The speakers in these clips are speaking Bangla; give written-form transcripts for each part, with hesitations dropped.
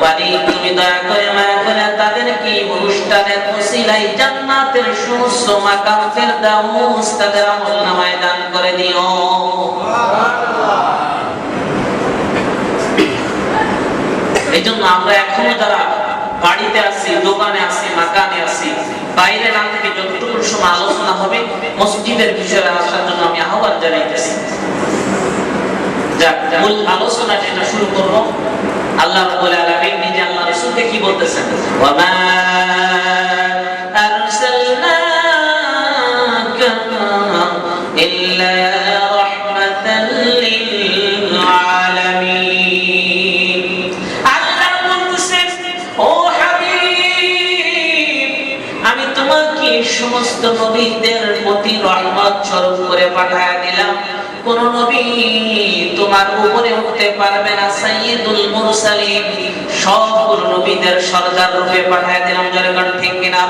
বাড়ি তুমি দয়া করে মায়া করে তাদেরকে অনুষ্ঠানের ওসিলায় জান্নাতের সুউচ্চ মাকাম ফেরদাউস তাদের আমলনামায় দান করে দিও। এইজন্য আমরা এখনো যারা বাড়িতে আছি, দোকানে আছি, মাকানে আছি, বাইরে না থেকে যতটুকু সময় আলোচনা হবে মসজিদের বিষয়ে আসার জন্য আমি আহ্বান জানাইতেছি। যাক, মূল আলোচনা যেটা শুরু করব, আল্লাহ রাব্বুল আলামিন নিজে আল্লাহ রাসূলকে কি বলতেছেন? ওয়া মা আরসালনাকা ইল্লা রাহমাতাল লিল আলামিন। আল্লাহ বলতেছেন, ও হাবিব, আমি তোমাকে সমস্ত নবীদের প্রতি রহমত স্বরূপ করে পাঠিয়ে দিলাম। কোন নবী তোমার উপরে উঠতে পারবে না। সাইয়্যিদুল মুরসালিন, সবগুলো নবীদের সরদার রূপে পাঠিয়ে দিলাম। জনগণ ঠিক কিনা?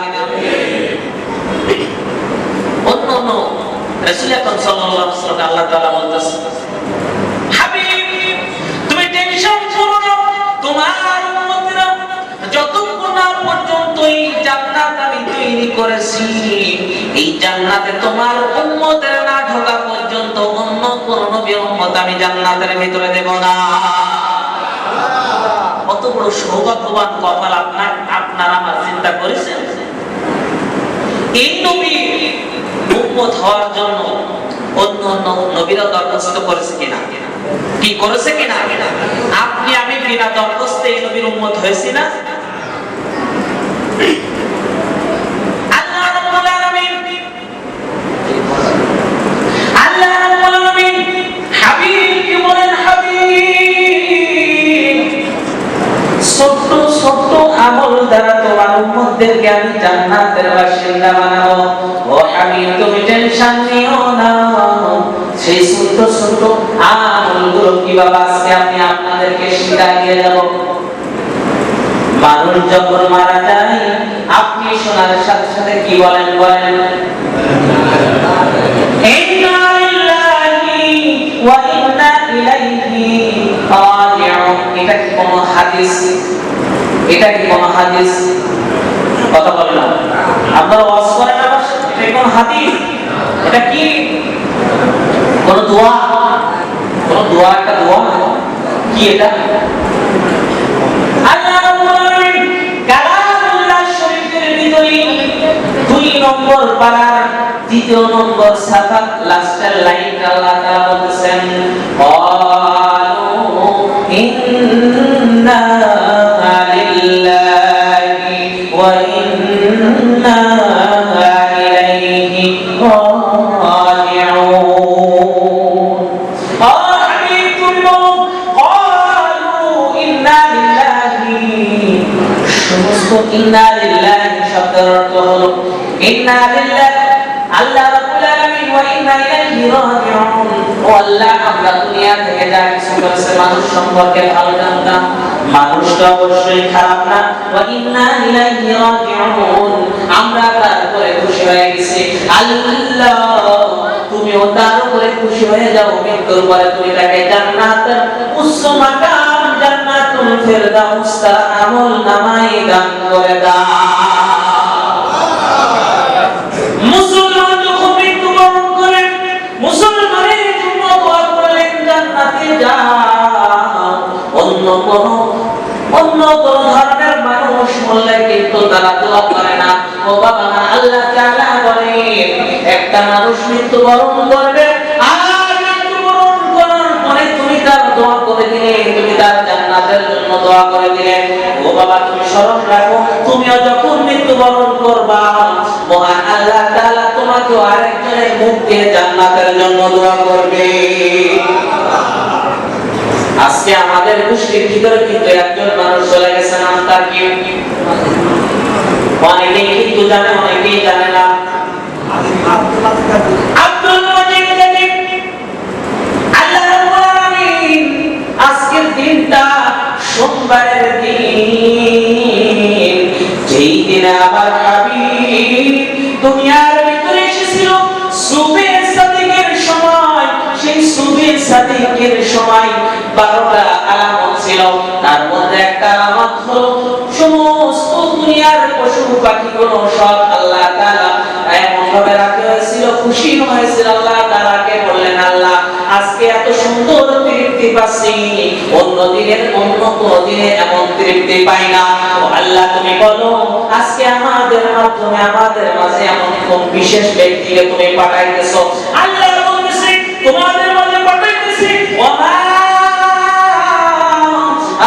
অন্য রাসূল আকরাম সাল্লাল্লাহু আলাইহি ওয়াসাল্লাম আল্লাহ তাআলা বলতেছেন, হাবিব তুমি টেনশন করো না, তোমার উম্মতরা যতক্ষণ না পর্যন্ত এই জান্নাত আমি তৈরি করেছি, এই জান্নাতে তোমার উম্মতের না ঢোকা পর্যন্ত অন্য কোন নবী উম্মত আমি জান্নাতের ভিতরে দেব না। কত বড় সৌভাগ্যবান কপাল আপনারা আমার চিন্তা করেছেন? এই নবী উম্মত হওয়ার জন্য অন্য নবীরা দরখাস্ত করেছে কিনা? কি করেছে কিনা? আপনি আমি বিনা দরখাস্তে এই নবীর উম্মত হয়েছি না? আমল দ্বারা তোমার উম্মতদেরকে আমি জান্নাতের বাসিন্দা বানাবো। ও হাবিব তুমি টেনশন নিও না, সেই ছোট ছোট আমলগুলো কিভাবে আজকে আমি আপনাদেরকে শিখিয়ে দিয়ে যাব। মানুষ যখন মারা যায় আপনি শোনার সাথে সাথে কি বলেন? বলেন ইন্না লিল্লাহি ওয়া ইন্না ইলাইহি রাজিউন। এটা কি কোনো হাদিস? এটা কি কোন হাদিস? কথা বলেন না, আপনারা ওয়াজ করেন না, এটা কোন হাদিস? এটা কি কোন দোয়া? কোন দোয়া? একটা দোয়া কি এটা? আল্লাহ রাব্বুল আলামিন কালামুল্লাহ শরীফের ভিতরে 2 নম্বর পারার 3 নম্বর সাফাত লাস্টের লাইনটা আল্লাহ তাআলা বলতেছেন, ক্বালু ইন্না লিল্লাহি ওয়া ইন্না ইলাইহি রাজিউন। ইন্না লিল্লাহি শব্দের অর্থ হলো ইন্না লিল্লাহি আল্লাহ রাব্বুল আলামিন ওয়া ইন্না ইলাইহি রাজিউন। ও আল্লাহ, আমরা দুনিয়া থেকে যা কিছু করেছে মানুষ সম্পর্কে ভালো জানতাম, মানুষ তো অবশ্যই খারাপ না। ওয়া ইন্না ইলাইহি রাজিউন, আমরা তার উপরে খুশি হয়ে গেছি। আল্লাহ তুমিও তার উপরে খুশি হয়ে যাও, মৃত্যুর পরে তুমি তাকে জান্নাতের উচ্চ মাকাম জান্নাতুল ফেরদাউস তার আমলনামায় দান করে দাও। মুসলমান যখন মৃত্যুবরণ করেন, মুসলমানের জন্য দোয়া করলেন জান্নাতে যাও। অন্য কোন ধরনের মানুষ বললে কিন্তু তারা দোয়া করে না। ও বাবা, আল্লাহ তাআলা বলেন একটা মানুষ মৃত্যুবরণ করবে, আর মৃত্যুবরণ করার পরে তুমি তার দোয়া করে দিলে, তুমি তার জান্নাতের জন্য দোয়া করে দিলে। ও বাবা, তুমি স্মরণ রাখো, তুমিও যখন মৃত্যুবরণ করবা মহান আল্লাহ তাআলা তোমাকে আরেকজনের মুখ দিয়ে জান্নাতের জন্য দোয়া করবে। আজকে আমাদের গোষ্ঠীর ভিতরে কিন্তু একজন মানুষ চলে গেছে, নাম তার কি? অনেকেই কিন্তু জানে, অনেকেই জানে না। আব্দুল মজিদ গাজী। আল্লাহ রাব্বুল আলামিন আজকের দিনটা সোমবারের দিন, যেই দিনে আমার হাবিব দুনিয়ার ভিতরে এসেছিল সুবে সাদিকের সময়। সেই সুবে সাদিকের সময় 12টা আলামত ছিল, তার মধ্যে একটা আলামত অন্য কোনো দিনে এমন তৃপ্তি পাই না। ও আল্লাহ তুমি বলো আজকে আমাদের মাধ্যমে আমাদের মাঝে এমন কোন বিশেষ ব্যক্তিকে তুমি পাঠাইতেছো। আল্লাহ বলতেছে তোমাদের মাঝে পাঠাইতেছি ওয়া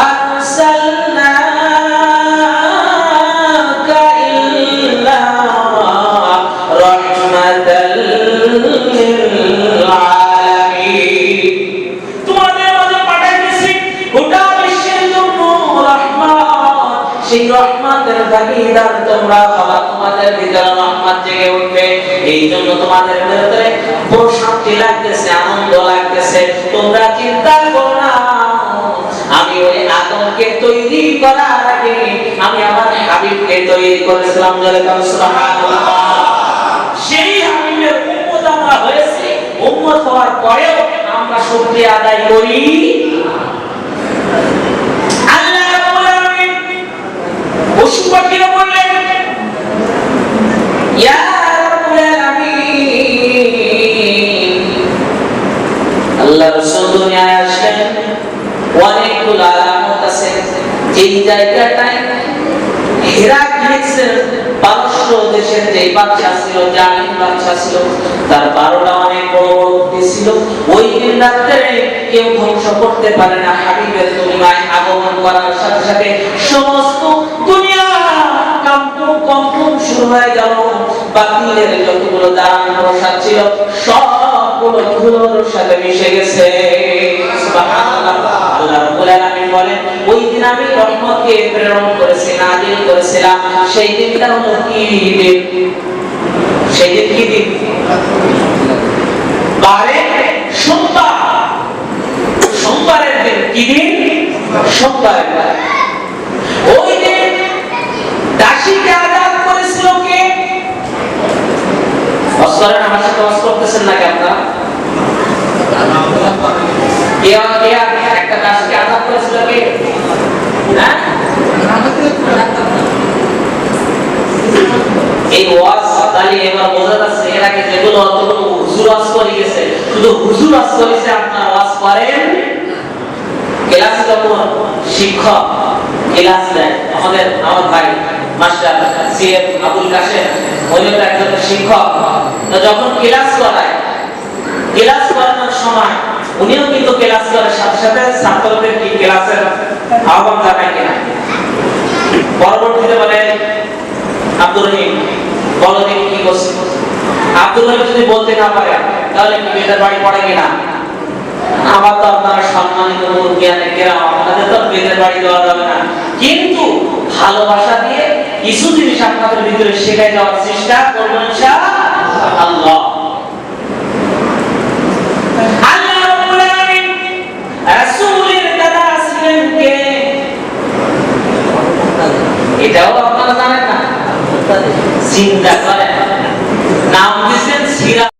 আরসালনাকা ইল্লা রাহমাতাল লিল আলামিন। তোমাদের মাঝে পাঠাইতেছি গোটা বিশ্বের জন্য রহমত। সেই রহমতের ভাগীদার তোমরা হবা, তোমাদের ভিতরে রহমত জেগে উঠবে। এই জন্য তোমাদের ভিতরে প্রশান্তি লাগতেছে, আনন্দ লাগতেছে। তোমরা চিন্তা করো না, আমি ওই আদমকে তৈরি করার আগে আমি আমার হাবিবকে তৈরি করেছিলাম। সুবহানাল্লাহ। সেই হাবিবের উম্মত আমরা হয়েছি, উম্মত হওয়ার পরেও আমরা শুকরিয়া আদায় করি। আল্লাহ রাব্বুল আলামিন পশু পাখিরা বললেন ইয়া রাব্বুল আলামিন, আল্লাহ রাসূল দুনিয়ায় আসলেন, অনেকগুলো আলামত আছে। এই জায়গাটায় হেরাক্লিসের পারস্য দেশের যে বাদশা ছিল, জালিম বাদশা ছিল, তার 12টা অনেক বড় বড় উটে ছিল। ওই দিন রাতে কেউ ধ্বংস করতে পারে না। হাবিবের দুনিয়ায় আগমন করার সাথে সাথে সমস্ত দুনিয়া কম্পন শুরু হয়ে গেল। বাতিলের যতগুলো দান প্রসাদ ছিল সবগুলো ধুলোর সাথে মিশে গেছে। সুবহানাল্লাহ। আল্লাহ রাব্বুল আলামিন বলেন ওই দিন আমি রহমতকে প্রেরণ করেছি, নাযিল করেছিলাম। সেই দিনটা হলো কি দিন? সেই দিন কি দিন? বারে সোমবার। সোমবারের দিন কি দিন? সোমবারের দিন। ওই দিন দাসীকে আজাদ করেছিল কে? অসরের আমার সাথে ওয়াজ করতেছেন না কেন আপনারা? একটা দাসীকে আজাদ করেছিল কে? হ্যাঁ, এই ওয়াজ তাহলে এবার বোঝা যাচ্ছে এর আগে যেগুলো অতগুলো হুজুর ওয়াজ করে গেছে, শুধু হুজুর ওয়াজ করেছে, আপনারা ওয়াজ করেন। ক্লাসে যখন শিক্ষক ক্লাস দেয়, আমার ভাই মাস্টার সিএফ আবুল কাশেম, উনি একজন শিক্ষক, যখন ক্লাস করায়, ক্লাস করানোর সময় উনিও কিন্তু ক্লাস করার সাথে সাথে ছাত্রদের কি ক্লাসের আহ্বান জানায় কিনা? পরবর্তীতে বলে আব্দুর রহিম বলো দেখি কি করছে। আব্দুর রহিম যদি বলতে না পারে তাহলে কি বেদের বাড়ি পড়ে কিনা? আমার তো আপনারা সম্মানিত জ্ঞানে কেরাম, আপনাদের তো বেদের বাড়ি দেওয়া যাবে না, কিন্তু ভালোবাসা দিয়ে কিছু জিনিস আপনাদের ভিতরে শেখাই দেওয়ার চেষ্টা করবেন ইনশাআল্লাহ। আল্লাহ রাব্বুল আলামিন রাসূলের দাদা ছিলেন কে? এটাও আপনারা জানেন না? চিন্তা করেন, নাম দিয়েছেন সিরাজ।